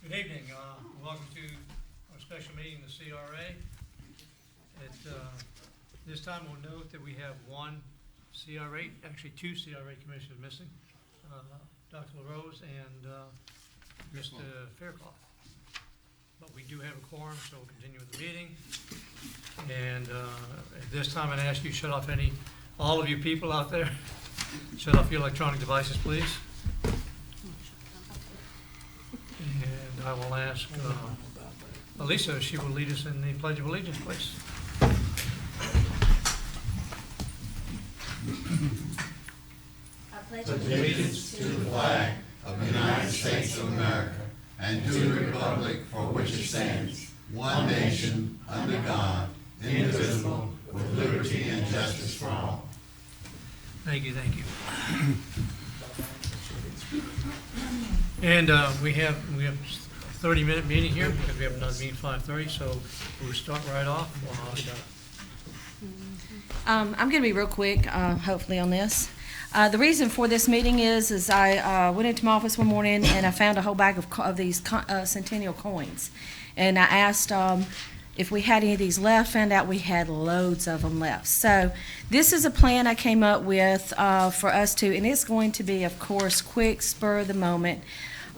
Good evening. Welcome to our special meeting, the CRA. This time we'll note that we have one CRA, actually two CRA commissioners missing, Dr. LaRose and Mr. Faircloth. But we do have a quorum, so we'll continue with the meeting. And at this time, I'd ask you to shut off all of you people out there, shut off your electronic devices, please. And I will ask Elisa if she will lead us in the Pledge of Allegiance, please. I pledge allegiance to the flag of the United States of America and to the republic for which it stands, one nation, under God, indivisible, with liberty and justice for all. Thank you, thank you. And we have a 30-minute meeting here because we have another meeting at 5:30, so we'll start right off. I'm going to be real quick, hopefully, on this. The reason for this meeting is I went into my office one morning and I found a whole bag of these centennial coins. And I asked if we had any of these left, found out we had loads of them left. So this is a plan I came up with for us to, and it's going to be, of course, quick, spur of the moment,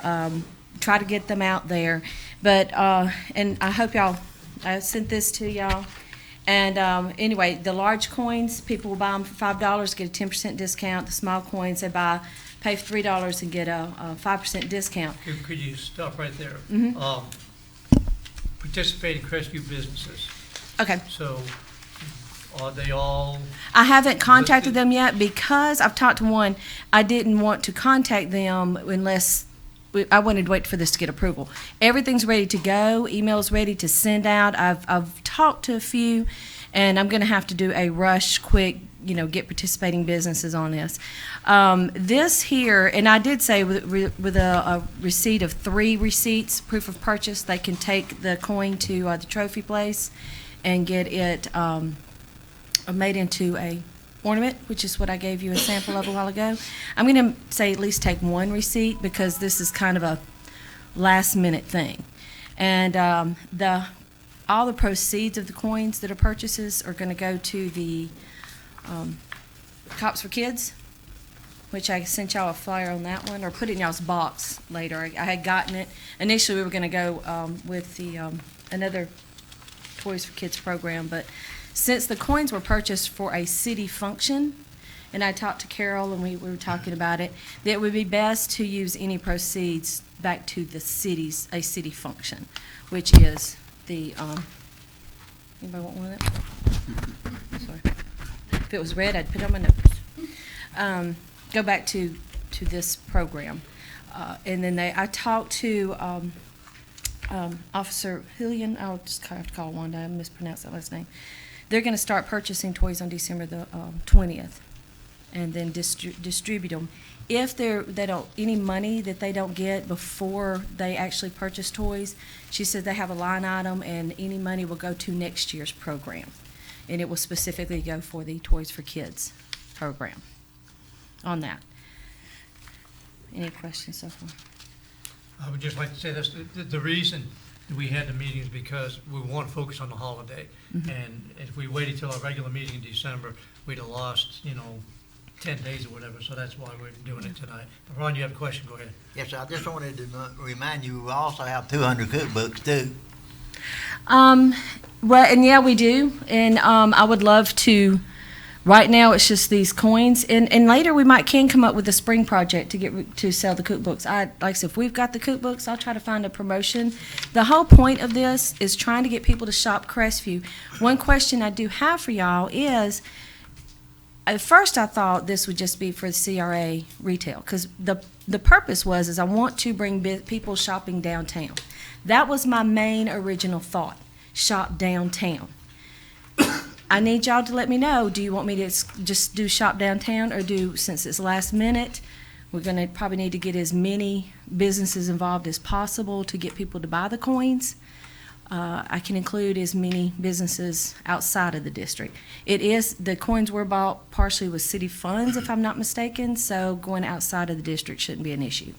try to get them out there. But, and I hope I sent this to y'all. And anyway, the large coins, people will buy them for $5, get a 10% discount. The small coins, they pay for $3 and get a 5% discount. Could you stop right there? Mm-hmm. Participating Crestview businesses. Okay. So are they all? I haven't contacted them yet because I've talked to one. I didn't want to contact them unless I wanted to wait for this to get approval. Everything's ready to go. Email's ready to send out. I've talked to a few, and I'm going to have to do a rush, quick, get participating businesses on this. This here, and I did say with a receipt of 3 receipts, proof of purchase, they can take the coin to the trophy place and get it made into a ornament, which is what I gave you a sample of a while ago. I'm going to say at least take 1 receipt because this is kind of a last-minute thing. And all the proceeds of the coins that are purchases are going to go to the Cops for Kids, which I sent y'all a flyer on that one, or put it in y'all's box later. I had gotten it. Initially, we were going to go with the another Toys for Kids program, but since the coins were purchased for a city function, and I talked to Carol and we were talking about it, that it would be best to use any proceeds back to the a city function, which is the, anybody want one of them? Sorry. If it was red, I'd put it on my notes. Go back to this program. And then I talked to Officer Hillian, I'll just have to call Wanda, I mispronounced that last name. They're going to start purchasing toys on December the 20th, and then distribute them. If they don't any money that they don't get before they actually purchase toys, she said they have a line item, and any money will go to next year's program, and it will specifically go for the Toys for Kids program. On that, any questions so far? I would just like to say this, the reason that we had the meeting is because we want to focus on the holiday. Mm-hmm. And if we waited till our regular meeting in December, we'd have lost, 10 days or whatever, so that's why we're doing it tonight. But Ron, you have a question, go ahead. Yes, I just wanted to remind you, we also have 200 cookbooks too. Well, and yeah, we do. And I would love to. Right now, it's just these coins, and later we can come up with a spring project to sell the cookbooks. Like I said, if we've got the cookbooks, I'll try to find a promotion. The whole point of this is trying to get people to shop Crestview. One question I do have for y'all is, at first I thought this would just be for the CRA retail, because the purpose is I want to bring people shopping downtown. That was my main original thought, shop downtown. I need y'all to let me know, do you want me to just do shop downtown, or since it's last minute, we're going to probably need to get as many businesses involved as possible to get people to buy the coins. I can include as many businesses outside of the district. The coins were bought partially with city funds, if I'm not mistaken, so going outside of the district shouldn't be an issue.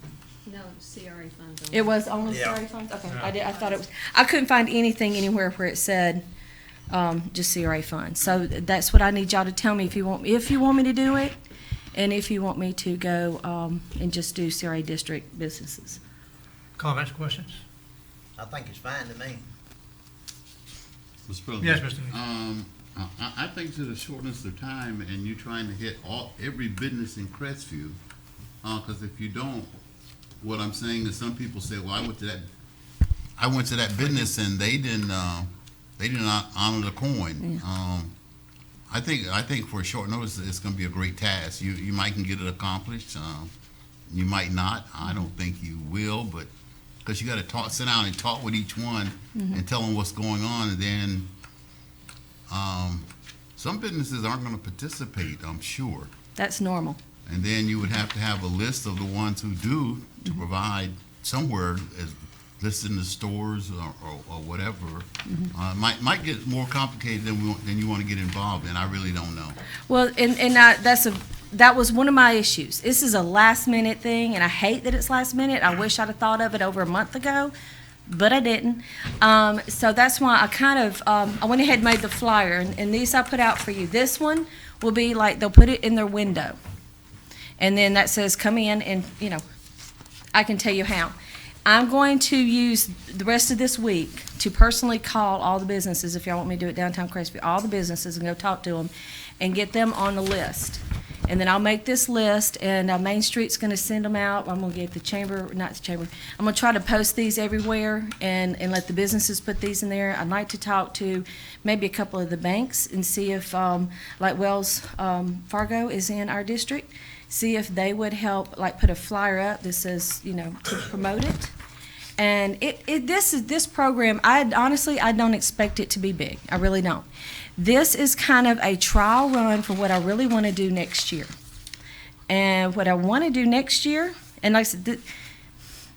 No, CRA funds It was only Yeah. CRA funds? Okay, Yeah. I thought it was, I couldn't find anything anywhere where it said, just CRA funds. So that's what I need y'all to tell me if you want me to do it, and if you want me to go, and just do CRA district businesses. Comments, questions? I think it's fine to me. Mr. President? Yes, Mr. Hayes. I think to the shortness of time and you trying to hit every business in Crestview, cause if you don't, what I'm saying is some people say, well, I went to that business and they did not honor the coin. I think for a short notice, it's gonna be a great task. You might can get it accomplished, you might not. I don't think you will, but, cause you gotta sit down and talk with each one and tell them what's going on, and then, some businesses aren't gonna participate, I'm sure. That's normal. And then you would have to have a list of the ones who do to provide somewhere as listed in the stores or whatever. Might get more complicated than you want to get involved in. I really don't know. Well, that was one of my issues. This is a last minute thing, and I hate that it's last minute. I wish I'd have thought of it over a month ago, but I didn't. So that's why I kind of, I went ahead and made the flyer, and these I put out for you. This one will be like, they'll put it in their window. And then that says, come in, and, I can tell you how. I'm going to use the rest of this week to personally call all the businesses, if y'all want me to do it downtown Crestview, all the businesses, and go talk to them and get them on the list. And then I'll make this list, and Main Street's gonna send them out. I'm gonna get I'm gonna try to post these everywhere and let the businesses put these in there. I'd like to talk to maybe a couple of the banks and see if, like Wells Fargo is in our district, see if they would help, like, put a flyer up that says, to promote it. And this program, I don't expect it to be big. I really don't. This is kind of a trial run for what I really want to do next year. And what I want to do next year, and like I said,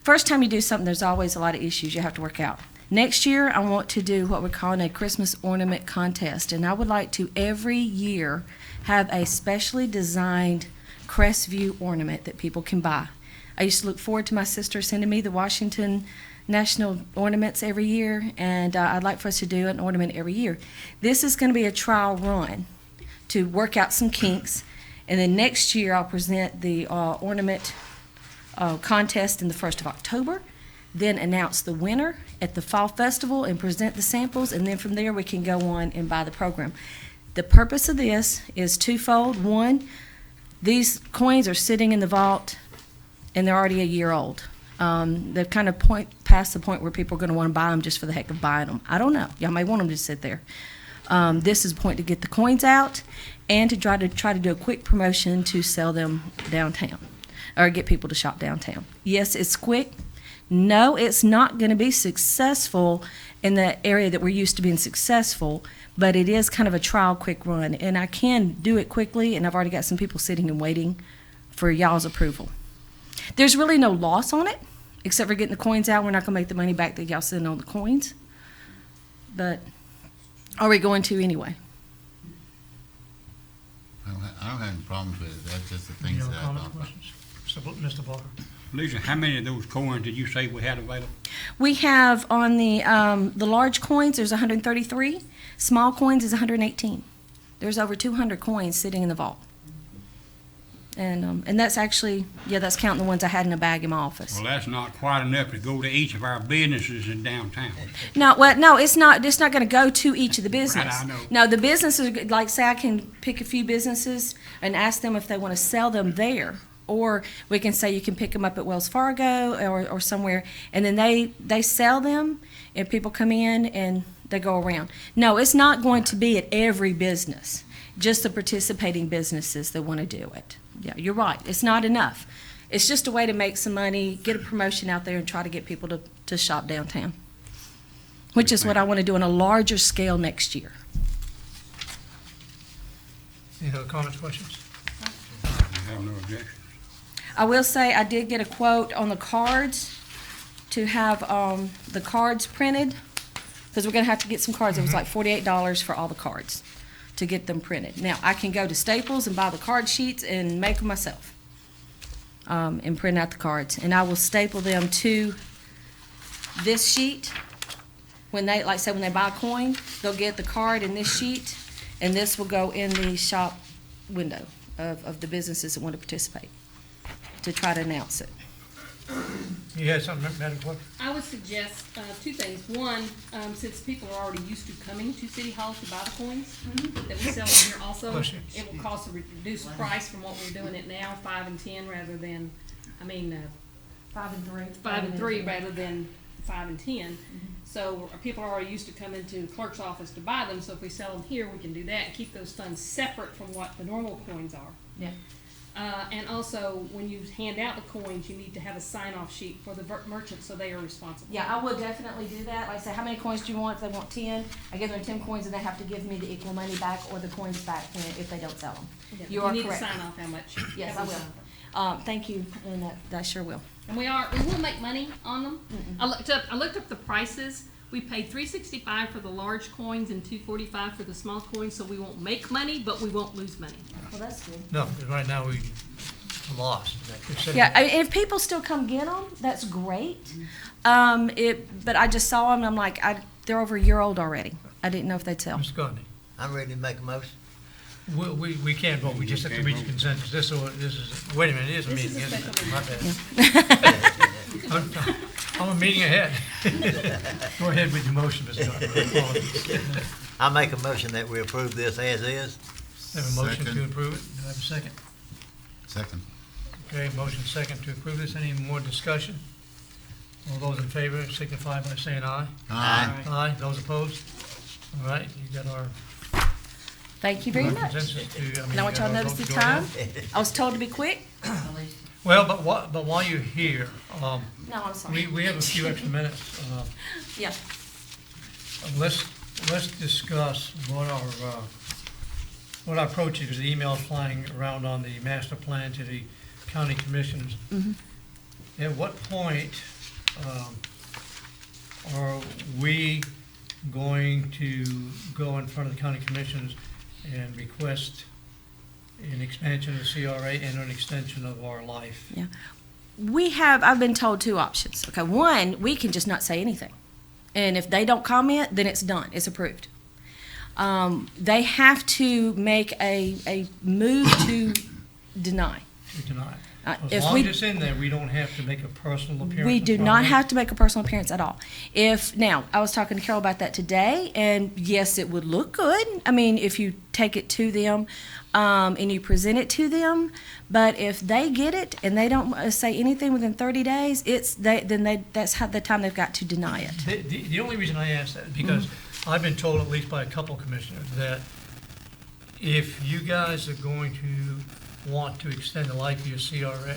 first time you do something, there's always a lot of issues you have to work out. Next year, I want to do what we're calling a Christmas ornament contest. And I would like to every year have a specially designed Crestview ornament that people can buy. I used to look forward to my sister sending me the Washington National ornaments every year, and I'd like for us to do an ornament every year. This is going to be a trial run to work out some kinks, and then next year I'll present the ornament contest in the 1st of October, then announce the winner at the Fall Festival and present the samples, and then from there we can go on and buy the program. The purpose of this is twofold. One, these coins are sitting in the vault, and they're already a year old. They've kind of past the point where people are going to want to buy them just for the heck of buying them. I don't know. Y'all may want them to sit there. This is a point to get the coins out and to try to do a quick promotion to sell them downtown or get people to shop downtown. Yes, it's quick. No, it's not going to be successful in the area that we're used to being successful, but it is kind of a trial quick run, and I can do it quickly, and I've already got some people sitting and waiting for y'all's approval. There's really no loss on it, except for getting the coins out. We're not going to make the money back that y'all send on the coins, but are we going to anyway? I don't have any problems with it. That's just the Any things other that I comments, thought about. questions? Mr. Barker? Lisa, how many of those coins did you say we had available? We have on the large coins, there's 133. Small coins is 118. There's over 200 coins sitting in the vault. And that's actually, that's counting the ones I had in a bag in my office. Well, that's not quite enough to go to each of our businesses in downtown. No, it's not. It's not going to go to each of the businesses. Right, I know. No, the businesses, like say I can pick a few businesses and ask them if they want to sell them there. Or we can say you can pick them up at Wells Fargo or somewhere, and then they sell them, and people come in and they go around. No, it's not going to be at every business, just the participating businesses that want to do it. Yeah, you're right. It's not enough. It's just a way to make some money, get a promotion out there, and try to get people to shop downtown, which is what I want to do on a larger scale next year. Any other comments, questions? I have no objection. I will say I did get a quote on the cards to have the cards printed, because we're going to have to get some cards. It was like $48 for all the cards to get them printed. Now, I can go to Staples and buy the card sheets and make them myself and print out the cards. And I will staple them to this sheet, when they, like say when they buy a coin, they'll get the card in this sheet, and this will go in the shop window of the businesses that want to participate, to try to announce it. You had something, Madam Clerk? I would suggest two things. One, since people are already used to coming to City Hall to buy the coins, that we sell them here also, Bless you. it will cost a reduced price from what we're doing it now, 5 and 10 rather than, 5 and 3. 5 and 3 rather than 5 and 10. So people are already used to coming to the clerk's office to buy them, so if we sell them here, we can do that and keep those funds separate from what the normal coins are. Yeah. And also, when you hand out the coins, you need to have a sign-off sheet for the merchants, so they are responsible. Yeah, I will definitely do that. Like I say, how many coins do you want? If they want 10, I give them 10 coins, and they have to give me the equal money back or the coins back if they don't sell them. Yeah, You are need correct. to sign off how much. Yes, I every will. time. Thank you, and that sure will. And we will make money on them. I looked up the prices. We paid $365 for the large coins and $245 for the small coins, so we won't make money, but we won't lose money. Well, that's good. No, 'cause right now we lost. We're sitting- Yeah, if people still come get them, that's great. But I just saw them, and I'm like, they're over a year old already. I didn't know if they'd sell. Mr. Gardner, I'm ready to make a motion. we can't vote, we just have to reach a consensus. This is, wait a minute, it is a This meeting, is a isn't it? special My bad. I'm a meeting ahead. Go ahead with your motion, Mr. Gardner. I make a motion that we approve this as is. Have a motion to Second. approve it, do I have a second? Second. Okay, motion second to approve this, any more discussion? All those in favor signify by saying aye. Aye. Aye, those opposed? All right, you got our Thank you very much. consensus to, I mean. And I want y'all to you got our notice vote the to go ahead. time. I was told to be quick. Well, but while you're here, No, I'm sorry. we have a few extra minutes. Yeah. Let's discuss what our approach is, the email flying around on the master plan to the county commissioners. At what point are we going to go in front of the county commissioners and request an expansion of the CRA and an extension of our life? I've been told two options. Okay, one, we can just not say anything. And if they don't comment, then it's done, it's approved. They have to make a move to deny. To deny. As If long we, as it's in there, we don't have to make a personal appearance. we in do front not of them. have to make a personal appearance at all. Now, I was talking to Carol about that today, and yes, it would look good. I mean, if you take it to them, and you present it to them, but if they get it and they don't say anything within 30 days, that's the time they've got to deny it. The only reason I ask that is because I've been told, at least by a couple commissioners, that if you guys are going to want to extend the life of your CRA,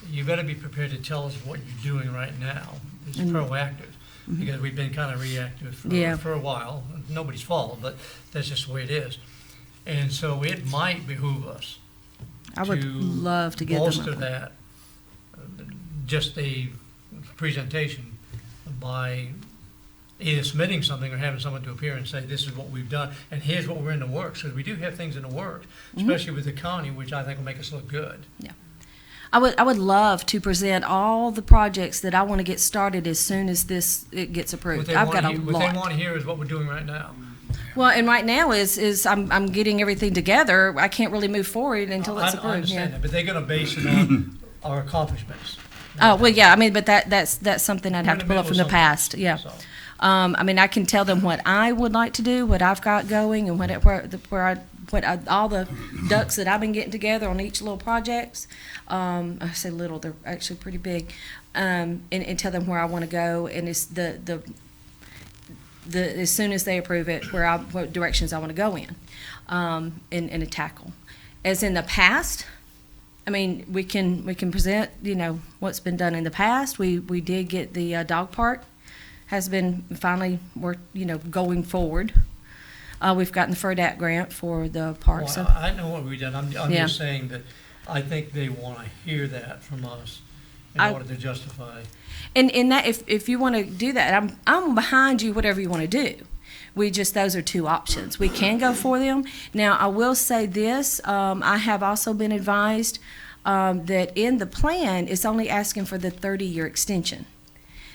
you better be prepared to tell us what you're doing right now. It's proactive, because we've been kind of reactive Yeah. for a while. Nobody's fault, but that's just the way it is. And so it might behoove us I would to love to get them. bolster that, just a presentation by either submitting something or having someone to appear and say, this is what we've done, and here's what we're in the works, because we do have things in the works, especially with the county, which I think will make us look good. I would love to present all the projects that I want to get started as soon as it gets What approved. they I've want got to a hear, what they lot. want to hear is what we're doing right now. Well, and right now is I'm getting everything together. I can't really move forward until it's I approved. understand Yeah. that, but they're gonna base it on our accomplishments. Oh, well, yeah, I mean, but that's something I'd We're have in to the pull up middle from of the past, yeah. So, I mean, I can tell them what I would like to do, what I've got going, and all the ducks that I've been getting together on each little projects. I say little, they're actually pretty big, and tell them where I want to go, and it's the as soon as they approve it, what directions I want to go in a tackle. As in the past, I mean, we can present, what's been done in the past. We did get the dog park has been finally going forward. We've gotten the FERDAP grant for the park. So well, I know what we've done, I'm Yeah. just saying that I think they want to hear that from us in I- order to justify. and that if you want to do that, I'm behind you. Whatever you want to do. Those are two options. We can go for them. Now, I will say this, I have also been advised that in the plan, it's only asking for the 30-year extension.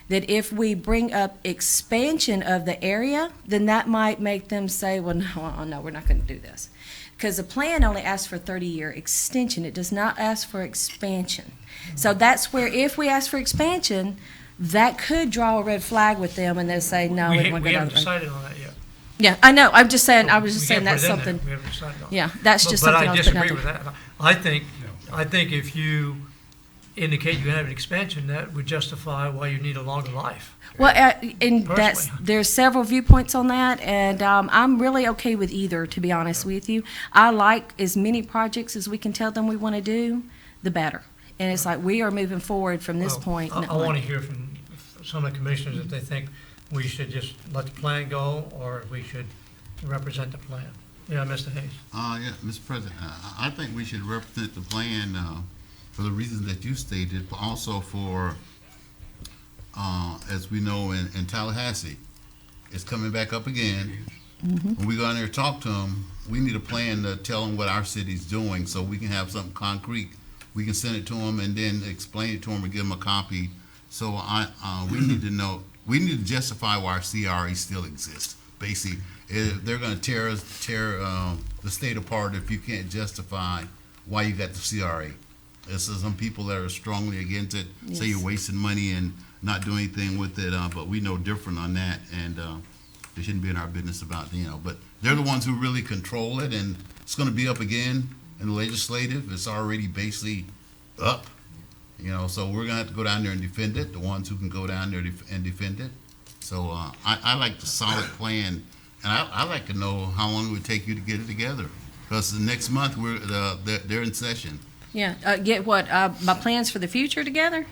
that if we bring up expansion of the area, then that might make them say, well, no, we're not going to do this. Because the plan only asks for 30-year extension. It does not ask for expansion. So that's where if we ask for expansion, that could draw a red flag with them and they say, no, we don't want to We go down haven't the road. decided on that yet. Yeah, I know. I'm just saying, I was just We saying can't that's put it in there. something, We haven't decided on it. yeah, that's just But something I I was putting out disagree there. with that. I think if you indicate you have an expansion, that would justify why you need a longer life. Well, and that's, Personally. there's several viewpoints on that, and I'm really okay with either, to be honest with you. I like as many projects as we can tell them we want to do, the better. And it's like, we are moving forward from this Well, point. I want to hear from some of the commissioners if they think we should just let the plan go, or if we should represent the plan. Yeah, Mr. Hayes? Yeah, Mr. President, I think we should represent the plan, for the reasons that you stated, but also for, as we know in Tallahassee, it's coming back up again. When we go in there and talk to them, we need a plan to tell them what our city's doing, so we can have something concrete. We can send it to them and then explain it to them and give them a copy. So we need to know, we need to justify why our CRA still exists. Basically, they're gonna tear the state apart if you can't justify why you got the CRA. There's some people that are strongly against it, say you're wasting money and not doing anything with it, but we know different on that, and they shouldn't be in our business about, but they're the ones who really control it, and it's gonna be up again in the legislative. It's already basically up, so we're gonna have to go down there and defend it, the ones who can go down there and defend it. So I like the solid plan, and I like to know how long it would take you to get it together, because the next month they're in session. Yeah, get what, my plans for the future together?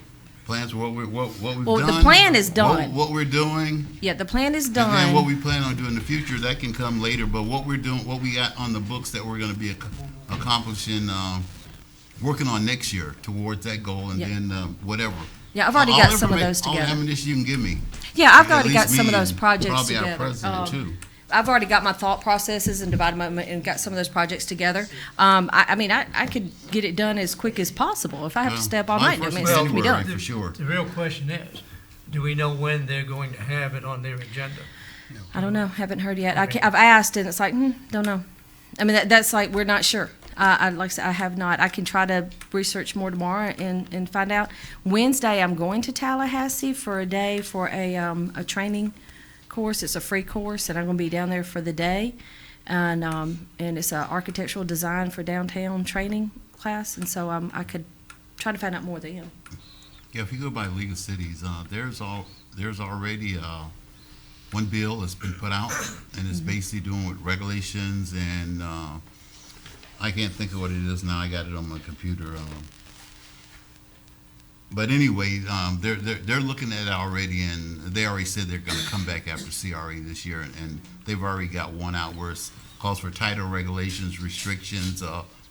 Plans for what we've Well, done. the plan is done. What we're doing, Yeah, the plan is and then what done. we plan on doing in the future, that can come later. But what we're doing, what we got on the books that we're gonna be accomplishing, working on next year towards that goal, and Yeah. then whatever. Yeah, I've already All got some of informa- those All together. ammunition you can give me. Yeah, I've At already got least some of me those and projects probably together. our president too. I've already got my thought processes and divided them up and got some of those projects together. I could get it done as quick as possible. If I have to Well, stay up all my night, that first means it can be January. done. For sure. The real question is, do we know when they're going to have it on their agenda? I don't know, haven't heard yet. Okay. I've asked and it's like, don't know. I mean, that's like, we're not sure. Like I said, I have not. I can try to research more tomorrow and find out. Wednesday, I'm going to Tallahassee for a day for a training course. It's a free course, and I'm going to be down there for the day. And it's an architectural design for downtown training class, and so I could try to find out more then. Yeah, if you go by League of Cities, there's already one bill that's been put out, and it's basically doing with regulations, and I can't think of what it is now. I got it on my computer. But anyway, they're looking at it already, and they already said they're going to come back after CRA this year, and they've already got one out where it calls for tighter regulations, restrictions,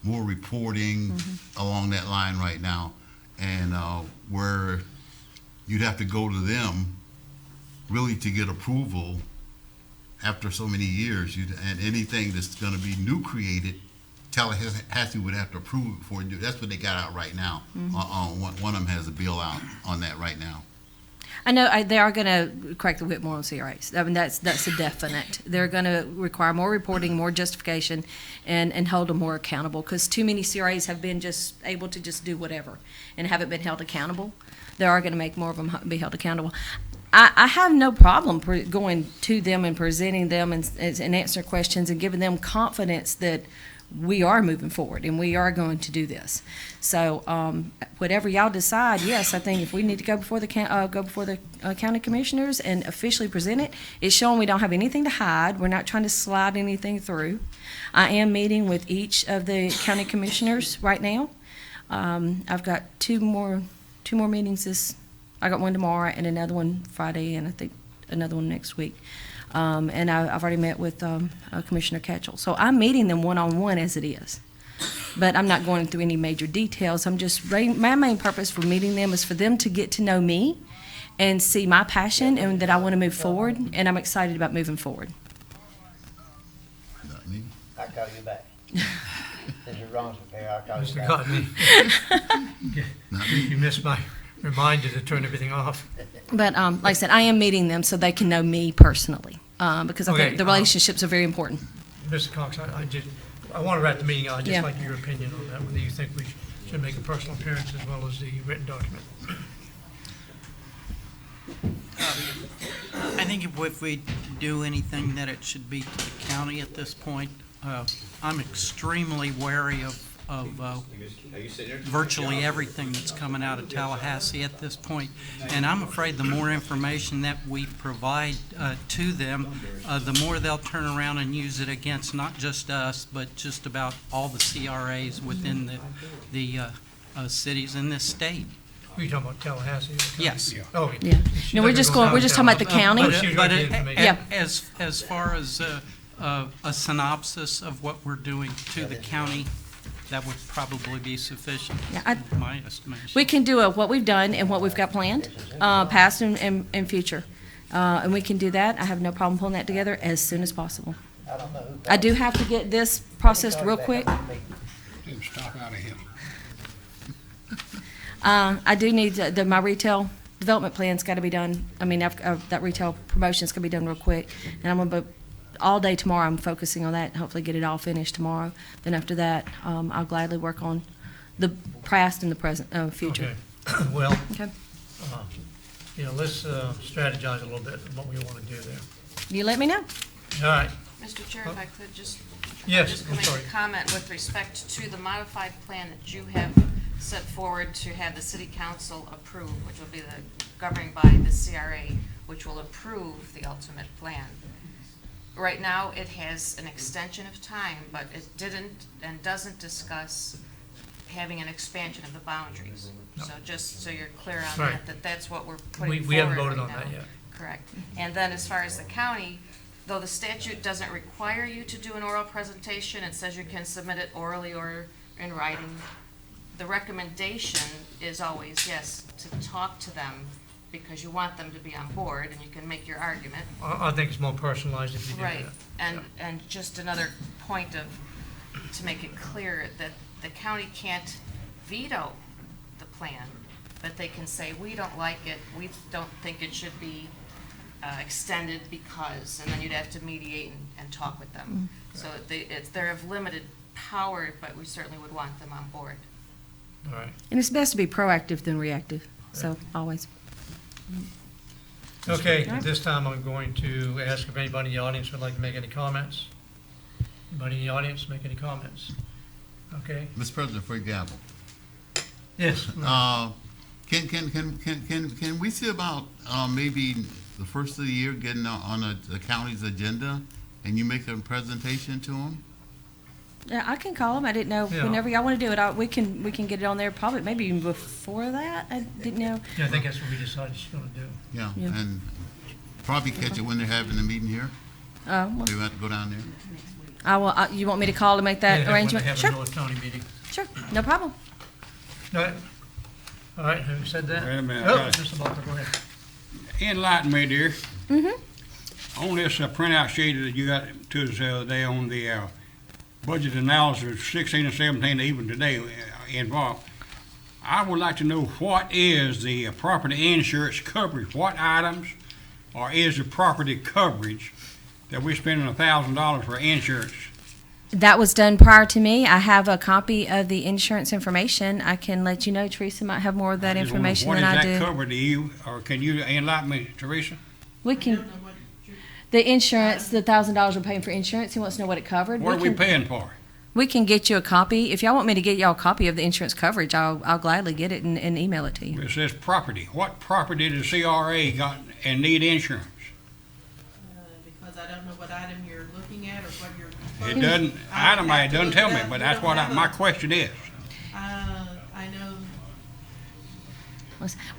more reporting along that line right now, and where you'd have to go to them really to get approval after so many years, and anything that's going to be new created, Tallahassee would have to approve it before it do. That's what they got out right now. One of them has a bill out on that right now. I know they are going to crack the whip more on CRAs. I mean, that's a definite. They're going to require more reporting, more justification, and hold them more accountable, because too many CRAs have been just able to just do whatever and haven't been held accountable. They are going to make more of them be held accountable. I have no problem going to them and presenting them and answering questions and giving them confidence that we are moving forward and we are going to do this. So whatever y'all decide, yes, I think if we need to go before the county commissioners and officially present it, it's showing we don't have anything to hide. We're not trying to slide anything through. I am meeting with each of the county commissioners right now. I've got two more meetings I got one tomorrow and another one Friday, and I think another one next week. And I've already met with Commissioner Ketchel. So I'm meeting them one-on-one as it is. But I'm not going through any major details. My main purpose for meeting them is for them to get to know me and see my passion and that I want to move forward, and I'm excited about moving forward. Not me. I'll call you back. Since you're wrong, I'll call you Mr. back. Cotney, Not me. you missed my reminded to turn everything off. But like I said, I am meeting them so they can know me personally, because I Okay, think the relationships are very important. Mr. Cox, I want to wrap the meeting. I'd Yeah. just like your opinion on that, whether you think we should make a personal appearance as well as the written document. I think if we do anything, that it should be to the county at this point. I'm extremely wary of virtually everything that's coming out of Tallahassee at this point. And I'm afraid the more information that we provide to them, the more they'll turn around and use it against not just us, but just about all the CRAs within the cities in this state. Were you talking about Tallahassee? Yes. Oh, Yeah. she No, we're never just goes going, we're just talking about the downtown. county. But she was But gonna get information. Yeah. as far as a synopsis of what we're doing to the county, that would probably be sufficient, Yeah, in my estimation. We can do what we've done and what we've got planned, past and future. And we can do that. I have no problem pulling that together as soon as possible. I do have to get this processed real quick. Stop out of here. I do need my retail development plan's got to be done. I mean, that retail promotion's going to be done real quick. And I'm going to, all day tomorrow, I'm focusing on that, and hopefully get it all finished tomorrow. Then after that, I'll gladly work on the past and the present, future. Okay. Well, Okay. let's strategize a little bit on what we want to do there. You let me know. All right. Mr. Chair, if I could just. Yes, Just I'm make sorry. a comment with respect to the modified plan that you have set forward to have the city council approve, which will be the governing body, the CRA, which will approve the ultimate plan. Right now, it has an extension of time, but it didn't and doesn't discuss having an expansion of the boundaries. No. So just so you're clear on Right. that, that's what we're putting forward We haven't right voted on now. that yet. Correct. And then as far as the county, though the statute doesn't require you to do an oral presentation, it says you can submit it orally or in writing. The recommendation is always, yes, to talk to them because you want them to be on board and you can make your argument. I think it's more personalized if you do that. Right. And just another point to make it clear that the county can't veto the plan, but they can say, we don't like it, we don't think it should be extended because, and then you'd have to mediate and talk with them. So they're of limited power, but we certainly would want them on board. All right. And it's best to be proactive than reactive, so always. Okay, at this time, I'm going to ask if anybody in the audience would like to make any comments. Anybody in the audience make any comments? Okay? Mr. President, before you gavel, Yes. can we see about, maybe the first of the year getting on the county's agenda and you make a presentation to them? Yeah, I can call them. I didn't know, Yeah. whenever y'all want to do it, we can get it on there probably, maybe even before that. I didn't know. Yeah, I think that's what we decided she's gonna do. Yeah, Yeah. and probably catch it when they're having the meeting here. Well, Maybe we have to go down there. I will, you want me to call to make that Yeah, arrangement? When they Sure, have a North County meeting. sure, no problem. All right, having said that. Wait a minute, Oh, I got it. Mr. Butler, go ahead. Enlighten me, dear. Mm-hmm. On this printout sheet that you got to us the other day on the budget analysis, 16 and 17, even today involved, I would like to know what is the property insurance coverage? What items, or is the property coverage that we're spending $1,000 for insurance? That was done prior to me. I have a copy of the insurance information. I can let you know. Teresa might have more of that I just wonder information than I What does do. that cover to you, or can you enlighten me, Teresa? We can, the insurance, the $1,000 we're paying for insurance, he wants to know what it covered. What are we can- paying for? We can get you a copy. If y'all want me to get y'all a copy of the insurance coverage, I'll gladly get it and email it to you. It says property. What property does CRA got and need insurance? Because I don't know what item you're looking at or what you're. It doesn't, I would item, have it to doesn't look tell it me, up. but We that's don't what have my a- question is. I know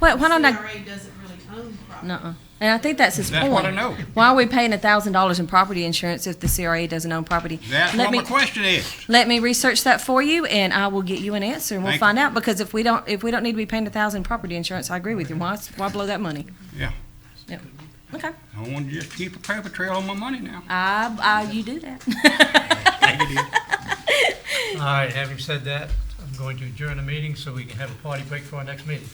Well, why don't I, CRA doesn't really own property. nuh-uh. And I think that's his point. That's what I know. Why are we paying $1,000 in property insurance if the CRA doesn't own property? That's Let what me- my question is. Let me research that for you, and I will get you an answer, and we'll Thank find out. Because if we don't need to be paying $1,000 in property insurance, I agree with you. Why blow that money? Yeah. Yep. Okay. I want to just keep a paper trail on my money now. You do that. Thank you, dear. All right, having said that, I'm going to adjourn the meeting so we can have a party break for our next meeting.